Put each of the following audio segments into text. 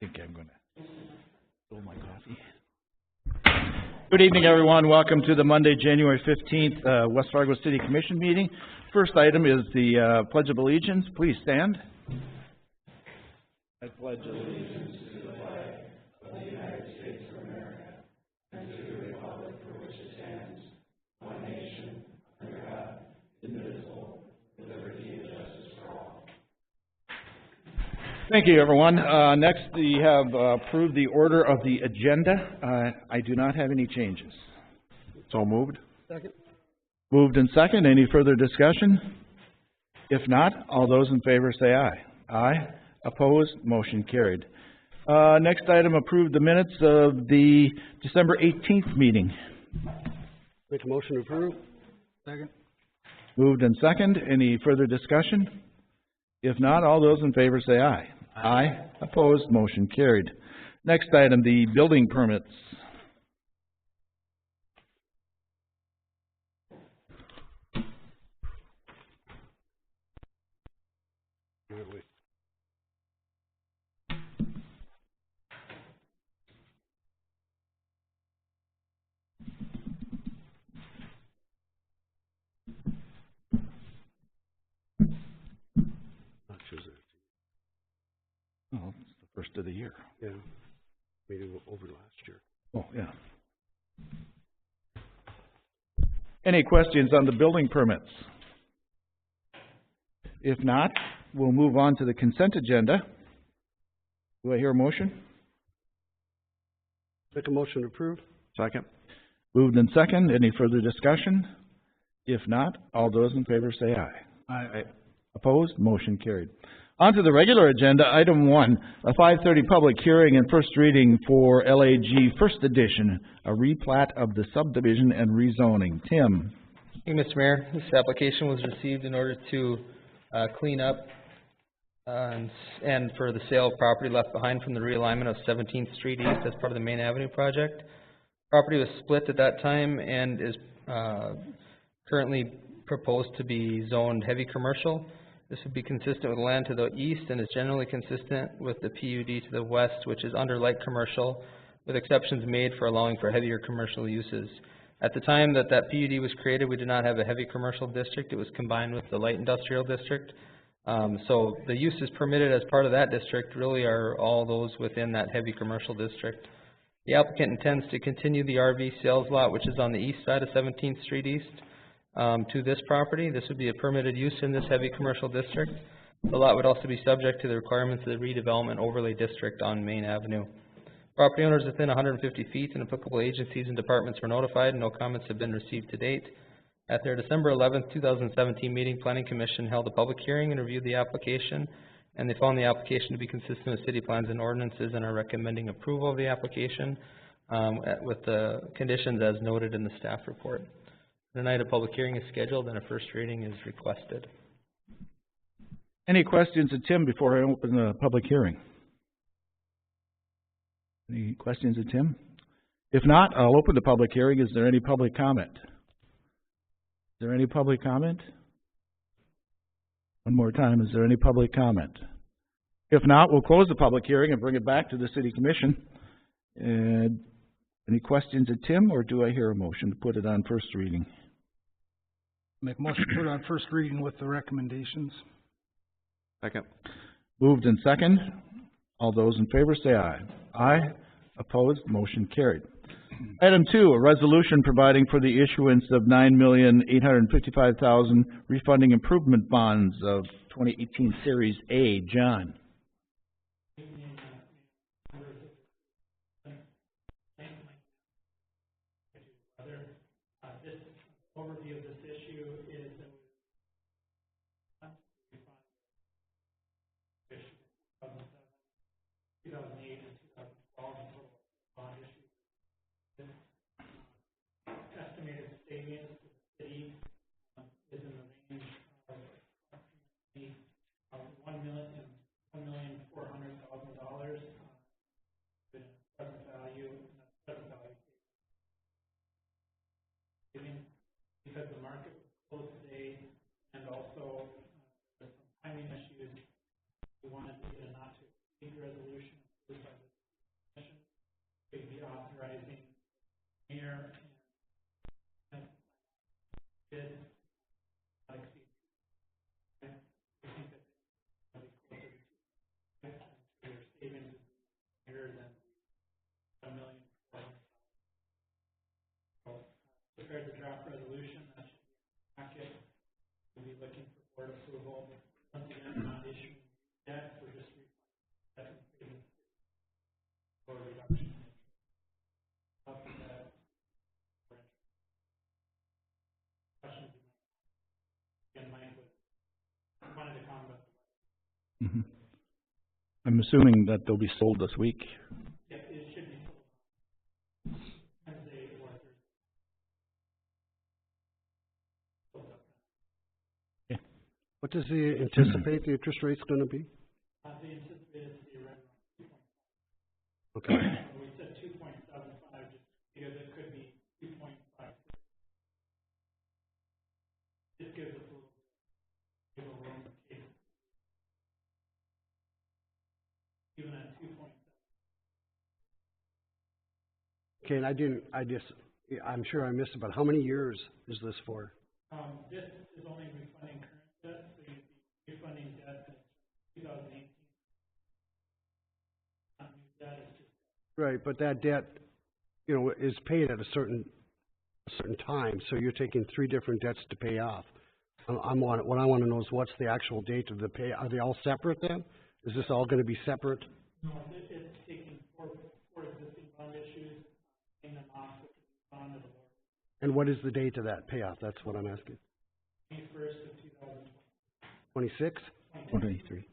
think I'm going to spill my coffee. Good evening, everyone. Welcome to the Monday, January 15th, West Fargo City Commission meeting. First item is the Pledge of Allegiance. Please stand. I pledge allegiance to the flag of the United States of America and to the republic for which it stands, one nation, under God, indivisible, with liberty and justice for all. Thank you, everyone. Next, we have approved the order of the agenda. I do not have any changes. So moved. Second. Moved and second. Any further discussion? If not, all those in favor say aye. Aye. Opposed? Motion carried. Next item, approve the minutes of the December 18th meeting. Make a motion to approve. Second. Moved and second. Any further discussion? If not, all those in favor say aye. Aye. Opposed? Motion carried. Next item, the building permits. Oh, it's the first of the year. Yeah. Meeting over last year. Oh, yeah. Any questions on the building permits? If not, we'll move on to the consent agenda. Do I hear a motion? Make a motion to approve. Second. Moved and second. Any further discussion? If not, all those in favor say aye. Aye. Opposed? Motion carried. On to the regular agenda, item 1, a 5:30 public hearing and first reading for LAG First Edition, a replat of the subdivision and rezoning. Tim. Hey, Mr. Mayor, this application was received in order to clean up and for the sale of property left behind from the realignment of 17th Street East as part of the Main Avenue project. Property was split at that time and is currently proposed to be zoned heavy commercial. This would be consistent with land to the east and is generally consistent with the PUD to the west, which is under light commercial, with exceptions made for allowing for heavier commercial uses. At the time that PUD was created, we did not have a heavy commercial district. It was combined with the light industrial district. So the uses permitted as part of that district really are all those within that heavy commercial district. The applicant intends to continue the RV sales lot, which is on the east side of 17th Street East, to this property. This would be a permitted use in this heavy commercial district. The lot would also be subject to the requirements of the redevelopment overlay district on Main Avenue. Property owners within 150 feet and applicable agencies and departments were notified. No comments have been received to date. At their December 11th, 2017 meeting, Planning Commission held a public hearing and reviewed the application, and they found the application to be consistent with city plans and ordinances and are recommending approval of the application with the conditions as noted in the staff report. Tonight, a public hearing is scheduled and a first reading is requested. Any questions of Tim before I open the public hearing? Any questions of Tim? If not, I'll open the public hearing. Is there any public comment? Is there any public comment? One more time, is there any public comment? If not, we'll close the public hearing and bring it back to the City Commission. And any questions of Tim, or do I hear a motion to put it on first reading? Make a motion to put it on first reading with the recommendations. Second. Moved and second. All those in favor say aye. Aye. Opposed? Motion carried. Item 2, a resolution providing for the issuance of $9,855,000 refunding improvement bonds of 2018 Series A. John. This overview of this issue is that we refund 2008 and 2012 total bond issues. Estimated savings to the city is in the range of approximately $1,400,000 with present value, because the market was closed today and also there's some timing issues. We wanted to get a not to exceed resolution approved by resolution that should be in the packet. We'll be looking for board approval. Once again, not issuing debt, we're just refunding debt and saving for reduction in interest. Up to that, for interest. Questions? Again, Mike wanted to comment. Mhm. I'm assuming that they'll be sold this week. Yeah, it should be sold Wednesday or Thursday. Sold up. What does the anticipate the interest rate's gonna be? They anticipated to be around 2.5. Okay. We said 2.75 just because it could be 2.56. Just gives us a little bit of room in case. Even at 2.7. Okay, and I'm sure I missed it, but how many years is this for? This is only refunding current debt, so you'd be refunding debt that's 2018. Not new debt, it's just. Right, but that debt, you know, is paid at a certain time, so you're taking 3 different debts to pay off. What I wanna know is what's the actual date of the pay, are they all separate then? Is this all gonna be separate? No, it's taking four existing bond issues, paying them off with the bond of the board. And what is the date of that payoff? That's what I'm asking. 21st of 2020. 26? 23.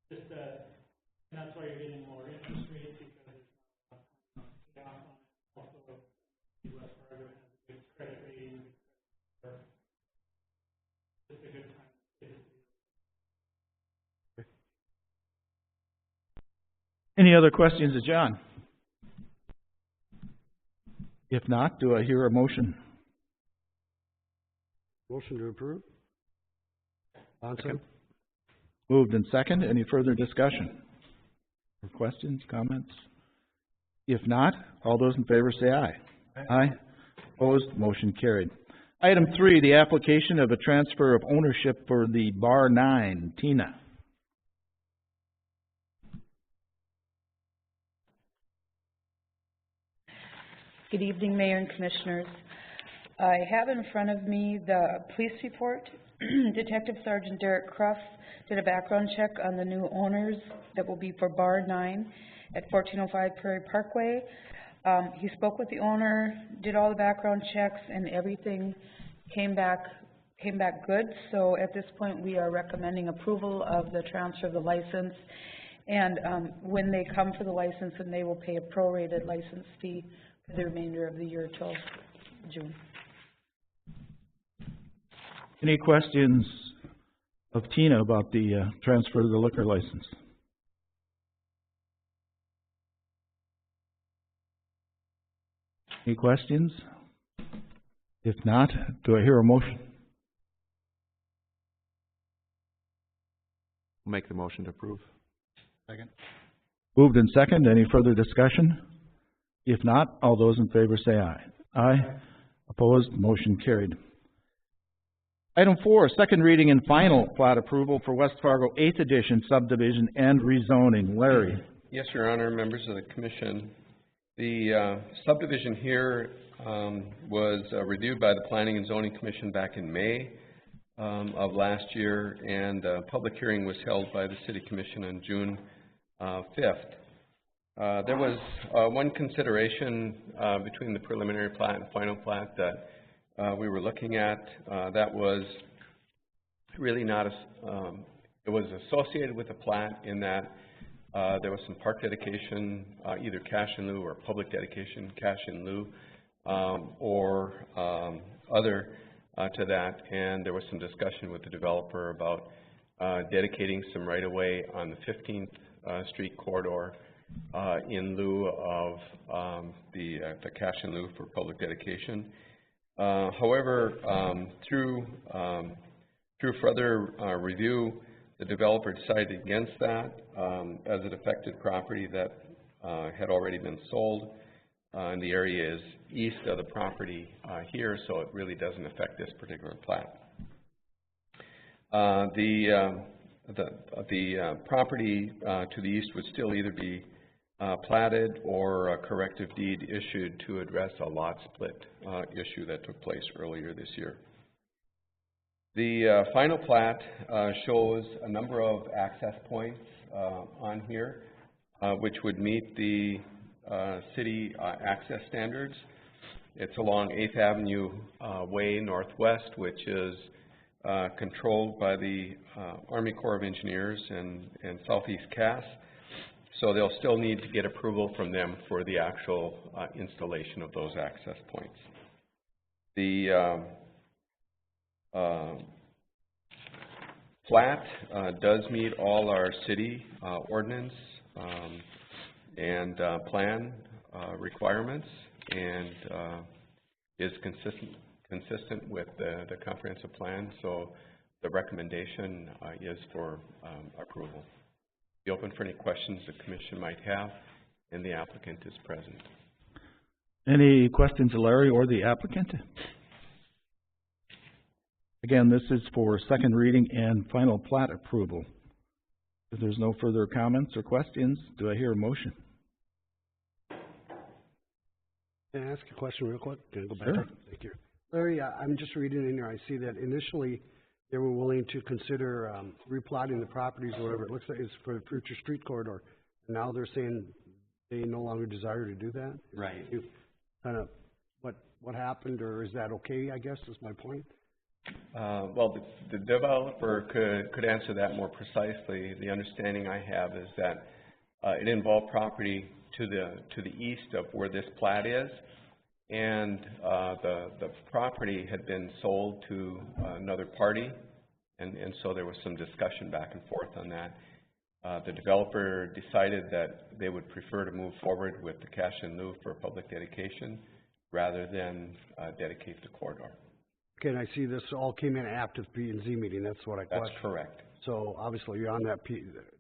Just, and that's why you're getting lower interest rates because there's not a lot of payoff on it. Also, West Fargo has a good credit rating, just a good time to stay. Any other questions of John? If not, do I hear a motion? Motion to approve? Johnson? Moved and second. Any further discussion? Or questions, comments? If not, all those in favor say aye. Aye. Opposed? Motion carried. Item 3, the application of a transfer of ownership for the Bar 9. Tina. Good evening, Mayor and Commissioners. I have in front of me the police report. Detective Sergeant Derek Cruff did a background check on the new owners that will be for Bar 9 at 1405 Prairie Parkway. He spoke with the owner, did all the background checks, and everything came back good. So at this point, we are recommending approval of the transfer of the license. And when they come for the license, then they will pay a prorated license fee for the remainder of the year till June. Any questions of Tina about the transfer of the liquor license? Any questions? If not, do I hear a motion? I'll make the motion to approve. Second. Moved and second. Any further discussion? If not, all those in favor say aye. Aye. Opposed? Motion carried. Item 4, second reading and final plat approval for West Fargo 8th Edition subdivision and rezoning. Larry. Yes, Your Honor, members of the Commission. The subdivision here was reviewed by the Planning and Zoning Commission back in May of last year, and a public hearing was held by the City Commission on June 5th. There was one consideration between the preliminary plat and final plat that we were looking at. That was really not it was associated with the plat in that there was some park dedication, either cash in lieu or public dedication, cash in lieu, or other to that, and there was some discussion with the developer about dedicating some right-of-way on the 15th Street corridor in lieu of the cash in lieu for public dedication. However, through further review, the developer decided against that as it affected property that had already been sold, and the area is east of the property here, so it really doesn't affect this particular plat. The property to the east would still either be platted or a corrective deed issued to address a lot split issue that took place earlier this year. The final plat shows a number of access points on here, which would meet the city access standards. It's along 8th Avenue Way Northwest, which is controlled by the Army Corps of Engineers and Southeast Cass. So they'll still need to get approval from them for the actual installation of those access points. The plat does meet all our city ordinance and plan requirements, and is consistent with the comprehensive plan. So the recommendation is for approval. Be open for any questions the commission might have, and the applicant is present. Any questions of Larry or the applicant? Again, this is for second reading and final plat approval. If there's no further comments or questions, do I hear a motion? Can I ask a question real quick? Can I go back? Sure. Thank you. Larry, I'm just reading in here, I see that initially they were willing to consider replotting the properties or whatever it looks like is for the future street corridor. Now they're saying they no longer desire to do that? Right. You kind of, what happened, or is that okay, I guess, is my point? Well, the developer could answer that more precisely. The understanding I have is that it involved property to the east of where this plat is, and the property had been sold to another party, and so there was some discussion back and forth on that. The developer decided that they would prefer to move forward with the cash in lieu for public dedication rather than dedicate the corridor. Okay, and I see this all came in after the P&Z meeting, that's what I questioned. That's correct. So obviously you're on that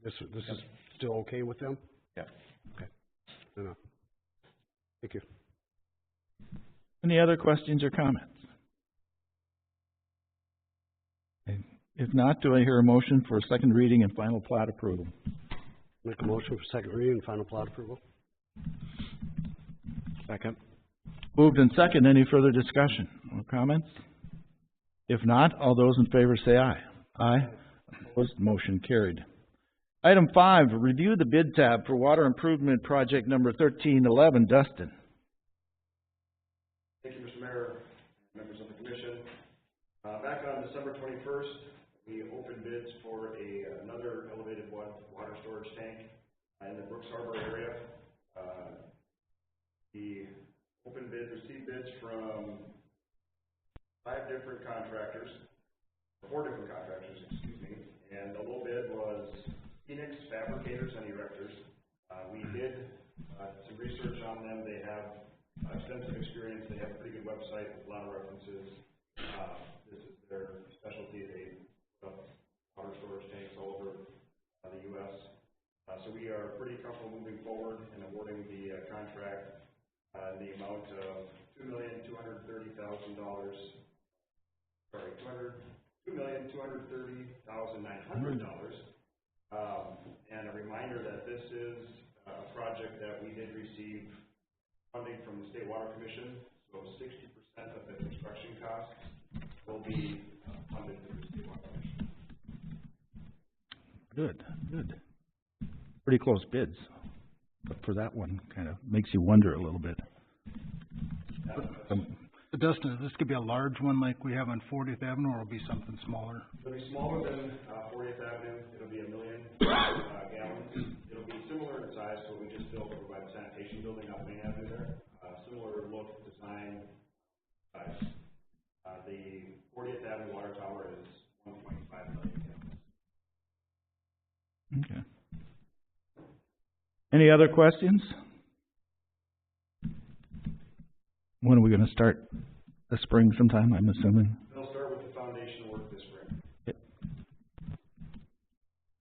this is still okay with them? Yeah. Okay. Enough. Thank you. Any other questions or comments? If not, do I hear a motion for second reading and final plat approval? Make a motion for second reading and final plat approval. Second. Moved and second. Any further discussion or comments? If not, all those in favor say aye. Aye. Opposed, motion carried. Item 5, review the bid tab for water improvement project number 1311, Dustin. Thank you, Mr. Mayor, members of the commission. Back on December 21st, we opened bids for another elevated water storage tank in the Brooks Harbor area. The open bid received bids from 4 different contractors, excuse me, and the low bid was Phoenix Fabricators and Erectors. We did some research on them. They have extensive experience. They have a pretty good website with a lot of references. This is their specialty. They put up water storage tanks all over the U.S. So we are pretty comfortable moving forward and awarding the contract in the amount of $2,230,000. Sorry, $2,230,900. And a reminder that this is a project that we did receive funding from the State Water Commission, so 60% of the construction costs will be funded through the State Water Commission. Good. Pretty close bids, but for that one, kind of makes you wonder a little bit. Dustin, this could be a large one like we have on 40th Avenue, or it'll be something smaller? It'll be smaller than 40th Avenue. It'll be 1 million gallons. It'll be similar in size to what we just built over by the sanitation building on Main Avenue there. Similar look, design, size. The 40th Avenue water tower is 1.5 million gallons. Okay. Any other questions? When are we going to start? The spring sometime, I'm assuming. They'll start with the foundation work this spring. Okay.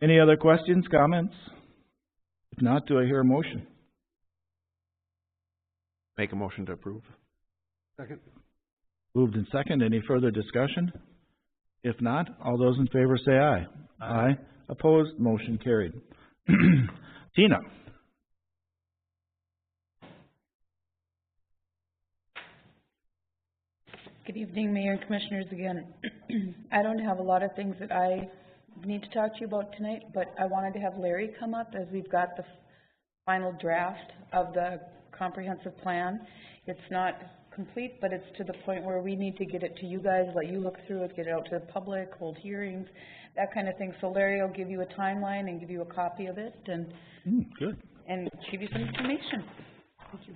Any other questions, comments? If not, do I hear a motion? Make a motion to approve. Second. Moved and second. Any further discussion? If not, all those in favor say aye. Aye. Opposed, motion carried. Tina. Good evening, Mayor and Commissioners again. I don't have a lot of things that I need to talk to you about tonight, but I wanted to have Larry come up as we've got the final draft of the comprehensive plan. It's not complete, but it's to the point where we need to get it to you guys, let you look through it, get it out to the public, hold hearings, that kind of thing. So Larry will give you a timeline and give you a copy of it and Good. and give you some information. Thank you.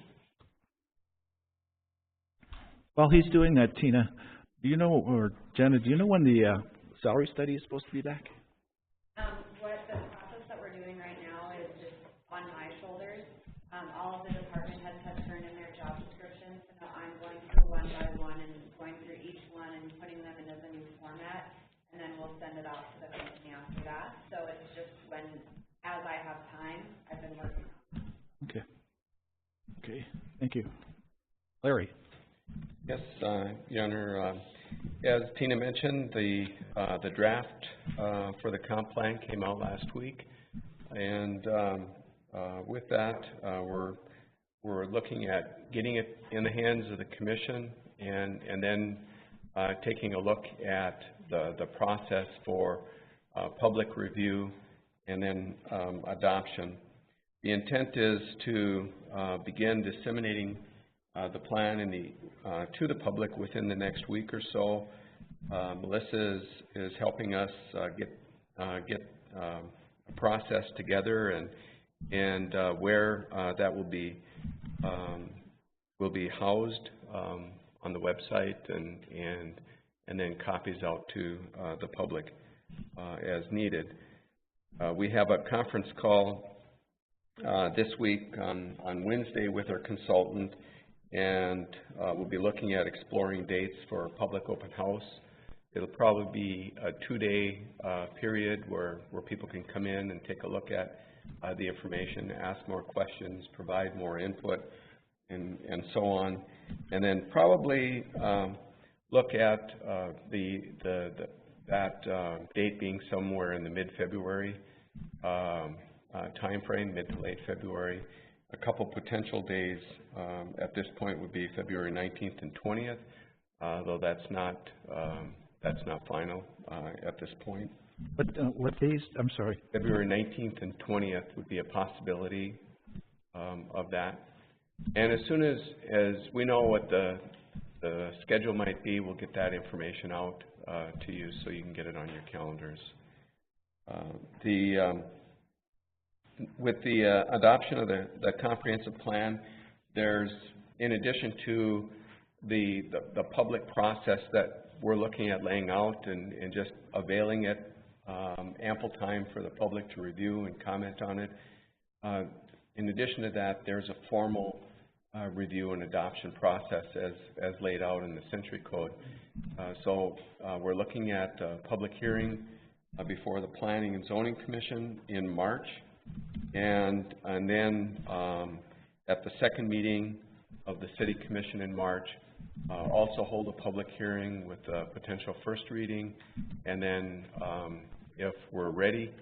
While he's doing that, Tina, do you know, or Jenna, do you know when the salary study is supposed to be back? What the process that we're doing right now is just on my shoulders. All of the department heads have turned in their job descriptions, so now I'm going through one by one and going through each one and putting them into the new format, and then we'll send it off to the company after that. So it's just when, as I have time, I've been working on it. Okay. Okay, thank you. Larry? Yes, Your Honor, as Tina mentioned, the draft for the comp plan came out last week, and with that, we're looking at getting it in the hands of the commission, and then taking a look at the process for public review and then adoption. The intent is to begin disseminating the plan to the public within the next week or so. Melissa is helping us get a process together and where that will be housed on the website and then copies out to the public as needed. We have a conference call this week on Wednesday with our consultant, and we'll be looking at exploring dates for a public open house. It'll probably be a 2-day period where people can come in and take a look at the information, ask more questions, provide more input, and so on. And then probably look at that date being somewhere in the mid-February time frame, mid to late February. A couple potential days at this point would be February 19th and 20th, though that's not final at this point. What days? I'm sorry. February 19th and 20th would be a possibility of that. And as soon as we know what the schedule might be, we'll get that information out to you so you can get it on your calendars. With the adoption of the comprehensive plan, there's, in addition to the public process that we're looking at laying out and just availing it, ample time for the public to review and comment on it. In addition to that, there's a formal review and adoption process as laid out in the Century Code. So we're looking at a public hearing before the Planning and Zoning Commission in March. And then at the second meeting of the City Commission in March, also hold a public hearing with a potential first reading, and then if we're ready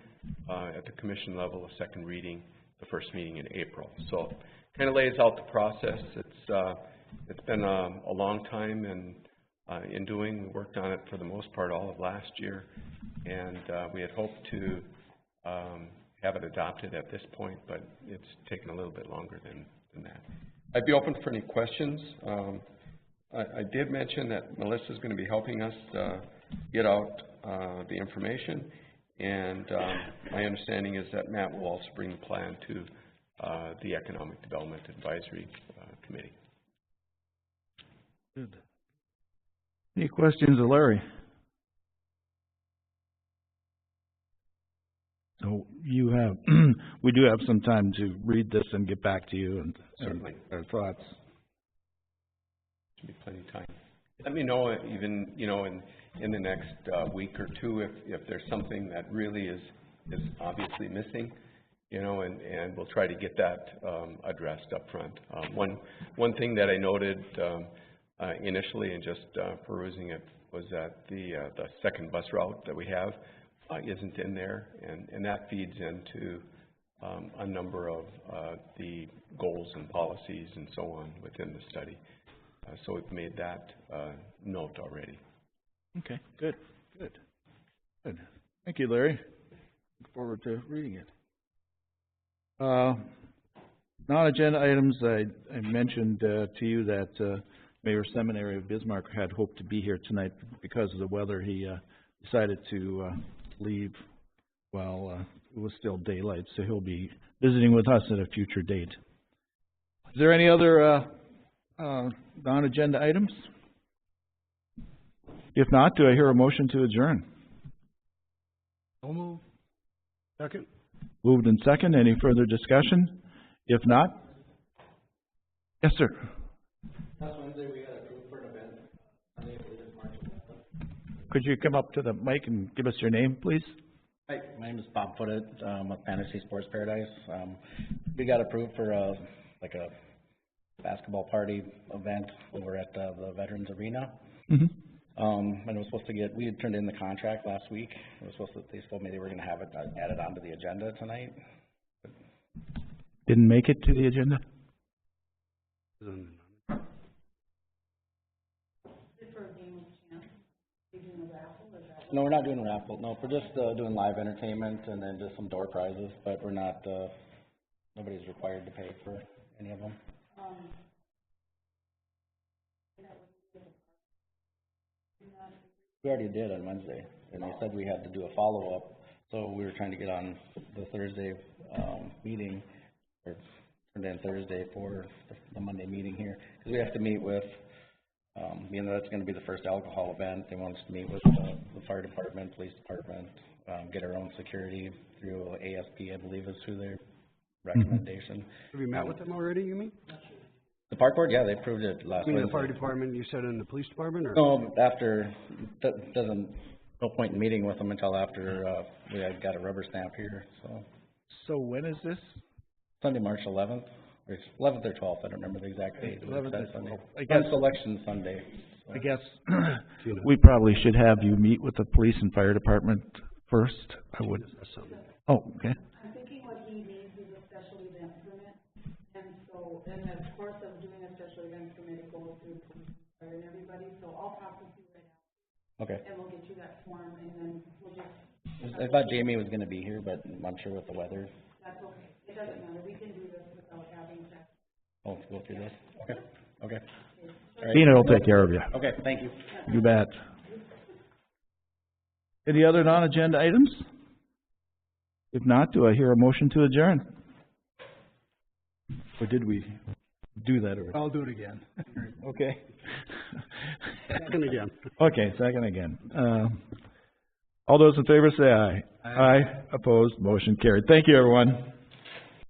at the Commission level, a second reading, the first meeting in April. So kind of lays out the process. It's been a long time in doing. We worked on it for the most part all of last year, and we had hoped to have it adopted at this point, but it's taken a little bit longer than that. I'd be open for any questions. I did mention that Melissa's going to be helping us get out the information, and my understanding is that Matt will also bring the plan to the Economic Development Advisory Committee. Good. Any questions of Larry? So you have, we do have some time to read this and get back to you and our thoughts. Should be plenty of time. Let me know even, in the next week or two if there's something that really is obviously missing, and we'll try to get that addressed up front. One thing that I noted initially in just perusing it was that the second bus route that we have isn't in there, and that feeds into a number of the goals and policies and so on within the study. So we've made that, note already. Okay, good. Thank you, Larry. Look forward to reading it. Non-agenda items, I mentioned to you that Mayor Seminary of Bismarck had hoped to be here tonight. Because of the weather, he decided to leave while it was still daylight, so he'll be visiting with us at a future date. Is there any other non-agenda items? If not, do I hear a motion to adjourn? So moved. Second? Moved and second. Any further discussion? If not? Yes, sir. Last Wednesday, we had approved for an event. I believe it's March 11th. Could you come up to the mic and give us your name, please? Hi, my name is Bob Foote, with Fantasy Sports Paradise. We got approved for a basketball party event over at the Veterans Arena. Mm-hmm. And it was supposed to we had turned in the contract last week. They told me they were gonna have it added onto the agenda tonight. Didn't make it to the agenda? No, we're not doing a raffle. No, we're just doing live entertainment and then just some door prizes, but we're not, nobody's required to pay for any of them. We already did on Wednesday, and they said we had to do a follow-up, so we were trying to get on the Thursday, meeting, or turned in Thursday for the Monday meeting here, because we have to meet with, being that it's gonna be the first alcohol event, they want us to meet with the fire department, police department, get our own security through ASP, I believe is who their recommendation. Have you met with them already, you mean? The park board, yeah, they approved it last You mean Wednesday. the fire department, you said in the police department, or? No, after, no point in meeting with them until after, we had got a rubber stamp here, so. So when is this? Sunday, March 11th, or 11th or 12th, I don't remember the exact date. 11th or Sunday. 12th. I guess- It's election Sunday. So. I guess we probably should have you meet with the police and fire department first. I would. Oh, okay. I'm thinking what he needs is a special event permit, and so, in the course of doing a special event permit, it goes through police and everybody, so I'll talk with you right now. Okay. And we'll get you that form, and then we'll just. I thought Jamie was gonna be here, but I'm sure with the weather. That's okay, it doesn't matter, we can do this without having to. Oh, go through this? Okay, okay. Tina will take care of you. Okay, thank you. You bet. Any other non-agenda items? If not, do I hear a motion to adjourn? Or did we do that already? I'll do it again. Okay. Second again. Okay, second again. All those in favor say aye. Aye. Opposed, motion carried. Thank you, everyone.